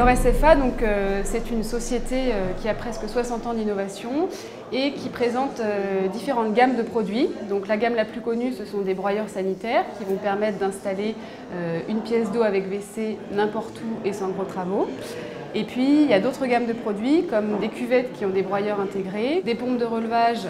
Alors SFA, c'est une société qui a presque 60 ans d'innovation et qui présente différentes gammes de produits. Donc la gamme la plus connue, ce sont des broyeurs sanitaires qui vont permettre d'installer une pièce d'eau avec WC n'importe où et sans gros travaux. Et puis il y a d'autres gammes de produits comme des cuvettes qui ont des broyeurs intégrés, des pompes de relevage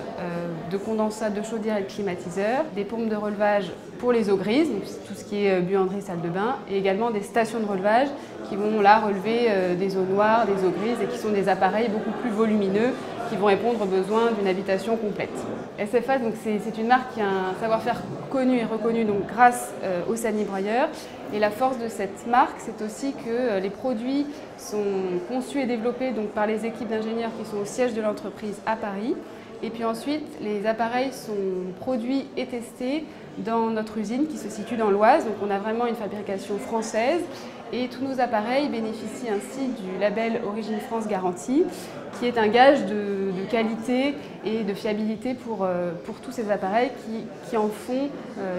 de condensat, de chaudière et de climatiseur, des pompes de relevage pour les eaux grises, donc tout ce qui est buanderie, salle de bain, et également des stations de relevage qui vont là relever des eaux noires, des eaux grises et qui sont des appareils beaucoup plus volumineux qui vont répondre aux besoins d'une habitation complète. SFA, c'est une marque qui a un savoir-faire connu et reconnu grâce au sanibroyeur. Et la force de cette marque, c'est aussi que les produits sont conçus et développés par les équipes d'ingénieurs qui sont au siège de l'entreprise à Paris. Et puis ensuite, les appareils sont produits et testés dans notre usine qui se situe dans l'Oise. Donc on a vraiment une fabrication française et tous nos appareils bénéficient ainsi du label Origine France Garantie qui est un gage de qualité et de fiabilité pour tous ces appareils qui en font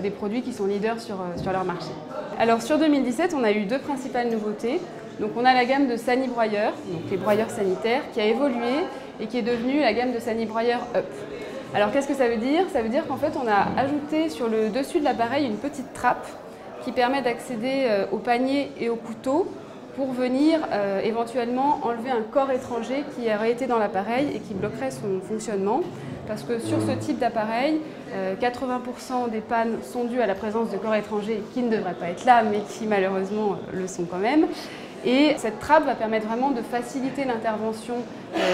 des produits qui sont leaders sur leur marché. Alors sur 2017, on a eu deux principales nouveautés. Donc on a la gamme de sanibroyeurs, donc les broyeurs sanitaires, qui a évolué et qui est devenue la gamme de sanibroyeurs Up. Alors qu'est-ce que ça veut dire? Ça veut dire qu'en fait on a ajouté sur le dessus de l'appareil une petite trappe qui permet d'accéder au panier et au couteau pour venir éventuellement enlever un corps étranger qui aurait été dans l'appareil et qui bloquerait son fonctionnement. Parce que sur ce type d'appareil, 80% des pannes sont dues à la présence de corps étrangers qui ne devraient pas être là, mais qui malheureusement le sont quand même. Et cette trappe va permettre vraiment de faciliter l'intervention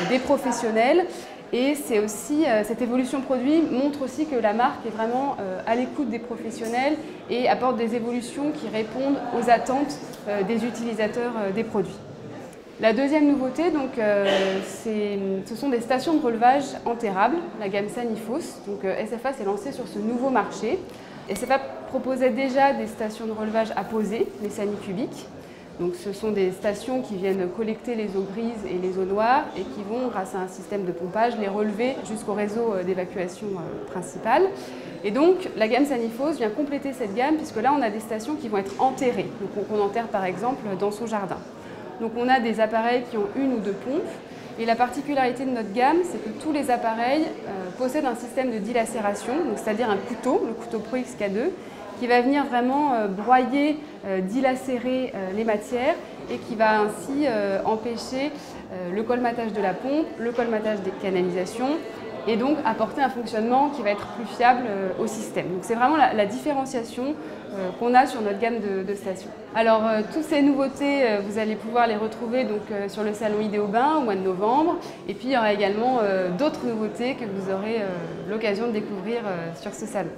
des professionnels. Et c'est aussi, cette évolution produit montre aussi que la marque est vraiment à l'écoute des professionnels et apporte des évolutions qui répondent aux attentes des utilisateurs des produits. La deuxième nouveauté, ce sont des stations de relevage enterrables, la gamme Sanifos. Donc SFA s'est lancé sur ce nouveau marché. SFA proposait déjà des stations de relevage à poser, les Sanicubiques. Donc ce sont des stations qui viennent collecter les eaux grises et les eaux noires et qui vont, grâce à un système de pompage, les relever jusqu'au réseau d'évacuation principal. Et donc la gamme Sanifos vient compléter cette gamme puisque là on a des stations qui vont être enterrées. Donc on enterre par exemple dans son jardin. Donc on a des appareils qui ont une ou deux pompes. Et la particularité de notre gamme, c'est que tous les appareils possèdent un système de dilacération, c'est-à-dire un couteau, le couteau Pro XK2, qui va venir vraiment broyer, dilacérer les matières et qui va ainsi empêcher le colmatage de la pompe, le colmatage des canalisations et donc apporter un fonctionnement qui va être plus fiable au système. Donc c'est vraiment la différenciation qu'on a sur notre gamme de stations. Alors toutes ces nouveautés, vous allez pouvoir les retrouver sur le salon Idéobain au mois de novembre. Et puis il y aura également d'autres nouveautés que vous aurez l'occasion de découvrir sur ce salon.